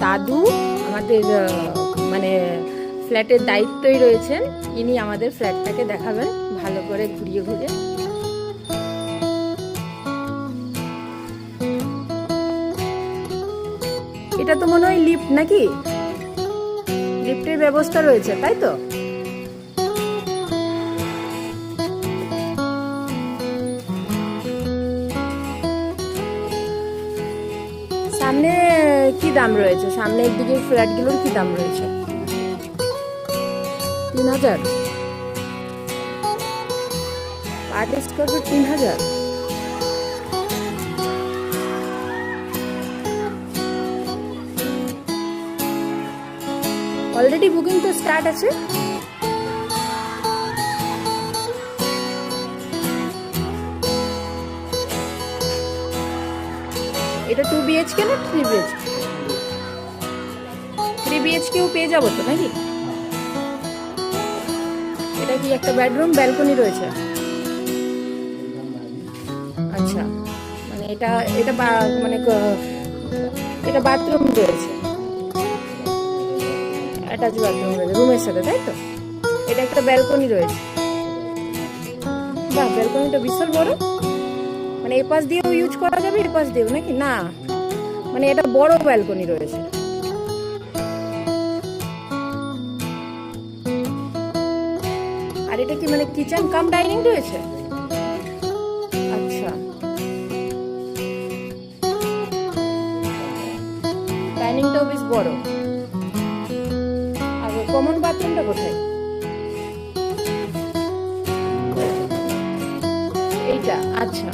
দাদু আমাদের মানে ফ্ল্যাটের দায়িত্বই রয়েছেন, ইনি আমাদের ফ্ল্যাটটাকে দেখাবেন ভালো করে ঘুরিয়ে ঘুরিয়ে। এটা তো মনে হয় লিফট নাকি, লিফটের ব্যবস্থা রয়েছে তাই তো? সামনে কি দাম রয়েছে, সামনের দিকে ফ্ল্যাটগুলোর কি দাম রয়েছে? 3000 per square feet, 3000। Already booking তো স্টার্ট আছে। এটা 2 BHK না 3 BHK? 3 BHKও পেয়ে যাবো তো নাকি? এটা কি একটা বেডরুম, ব্যালকনি রয়েছে? আচ্ছা, মানে এটা এটা মানে এটা বাথরুম রয়েছে, অ্যাটাচ বাথরুম রয়েছে রুমের সাথে তাই তো? এটা একটা ব্যালকনি রয়েছে। বাহ, ব্যালকনিটা বিশাল বড়। মানে এ পাশ দিয়েও ইউজ করা যাবে, এ পাশ দিয়েও নাকি? না, মানে এটা বড় ব্যালকনি রয়েছে। আর এটা কি মানে কিচেন কাম ডাইনিং রয়েছে? আচ্ছা, ডাইনিংটাও বেশ বড়। আর কমন বাথরুমটা কোথায়? এইটা? আচ্ছা,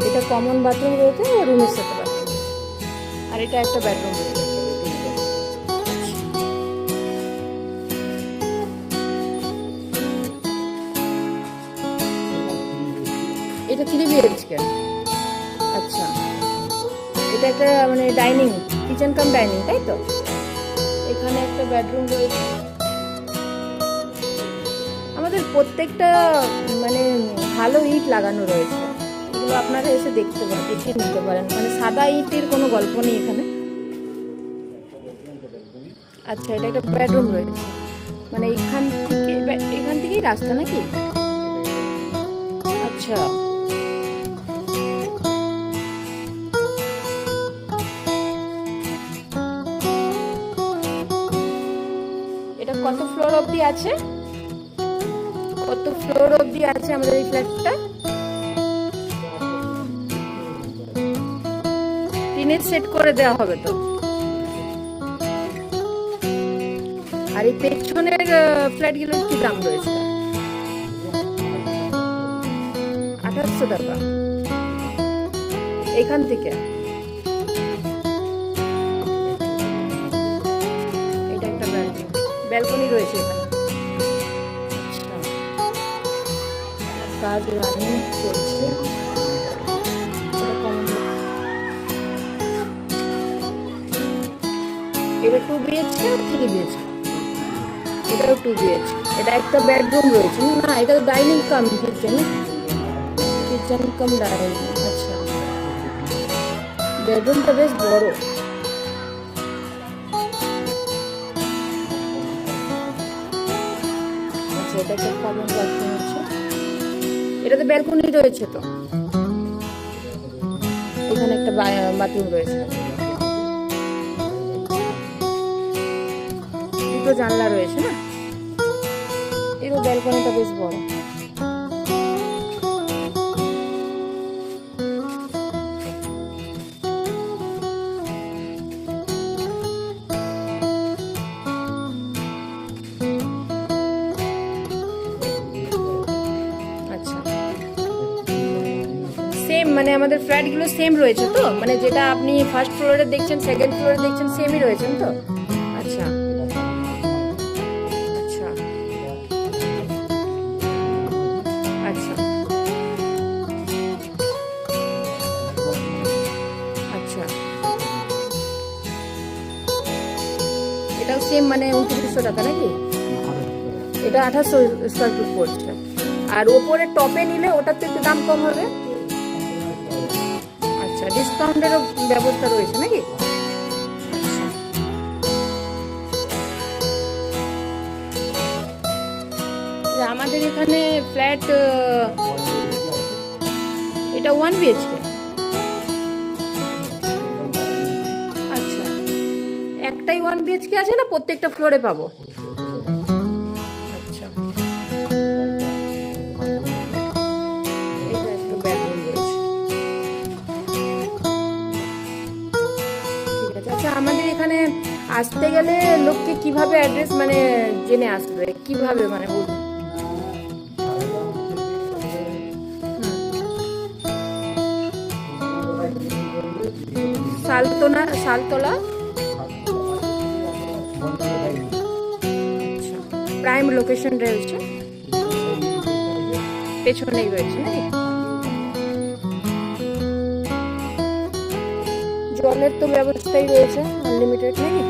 এটা কমন বাথরুম রয়েছে, রুমের সাথে বাথরুম। আর এটা একটা বেডরুম রয়েছে। এটা 3 BHK। আচ্ছা, এটা একটা মানে ডাইনিং, কিচেন কাম ডাইনিং তাই তো? এখানে একটা বেডরুম রয়েছে। আমাদের প্রত্যেকটা মানে ভালো ইট লাগানো রয়েছে, এগুলো আপনারা এসে দেখতে পারেন, দেখে নিতে পারেন। মানে সাদা ইটের কোনো গল্প নেই এখানে। আচ্ছা, এটা একটা বেডরুম রয়েছে, মানে এখান থেকেই রাস্তা নাকি? আচ্ছা, এটা কত ফ্লোর অবধি আছে? কত ফ্লোর অবধি আছে আমাদের এই ফ্ল্যাটটা? টিনের সেট করে দেওয়া হবে তো? আর এই পেছনের ফ্ল্যাটগুলোর কি দাম রয়েছে? 2800 টাকা এখান থেকে। এটা একটা ব্যালকনি রয়েছে এখানে। আচ্ছা, কাজ রানিং চলছে। এটা 2 BHK আর 3 BHK? এটাও 2 BHK। এটা একটা বেডরুম রয়েছে না? এটা ডাইনিং কাম কিচেন, কিচেন কাম ডাইনিং। আচ্ছা, বেডরুমটা বেশ বড়। আচ্ছা, এটা একটা কমন বাথরুম আছে। এটা তো ব্যালকনি রয়েছে তো? এখানে একটা বাথরুম রয়েছে, দুটো জানলা রয়েছে না? এর ব্যালকনিটা বেশ বড়। সেম মানে আমাদের ফ্ল্যাটগুলো সেম রয়েছে তো? মানে যেটা আপনি ফার্স্ট ফ্লোরে দেখছেন, সেকেন্ড ফ্লোরে দেখছেন, সেমই রয়েছেন তো? আচ্ছা আচ্ছা আচ্ছা আচ্ছা, এটাও সেম মানে 2900 টাকা নাকি? এটা 2800 স্কোয়ার ফুট পড়ছে। আর ওপরে টপে নিলে ওটার তো একটু দাম কম হবে। আচ্ছা, ডিসকাউন্টেরও ব্যবস্থা রয়েছে নাকি? আমাদের এখানে ফ্ল্যাট, এটা 1 বিএইচকে। আচ্ছা, একটাই 1 বিএইচকে আছে না প্রত্যেকটা ফ্লোরে পাবো? আচ্ছা, এটা একটা বেডরুম রয়েছে। ঠিক আছে। আচ্ছা, আমাদের এখানে আসতে গেলে লোককে কিভাবে অ্যাড্রেস মানে জেনে আসবে, কিভাবে মানে বলুন? শালতলা প্রাইম লোকেশন রয়েছে, পেছনেই রয়েছে নাকি? জলের তো ব্যবস্থাই রয়েছে আনলিমিটেড নাকি?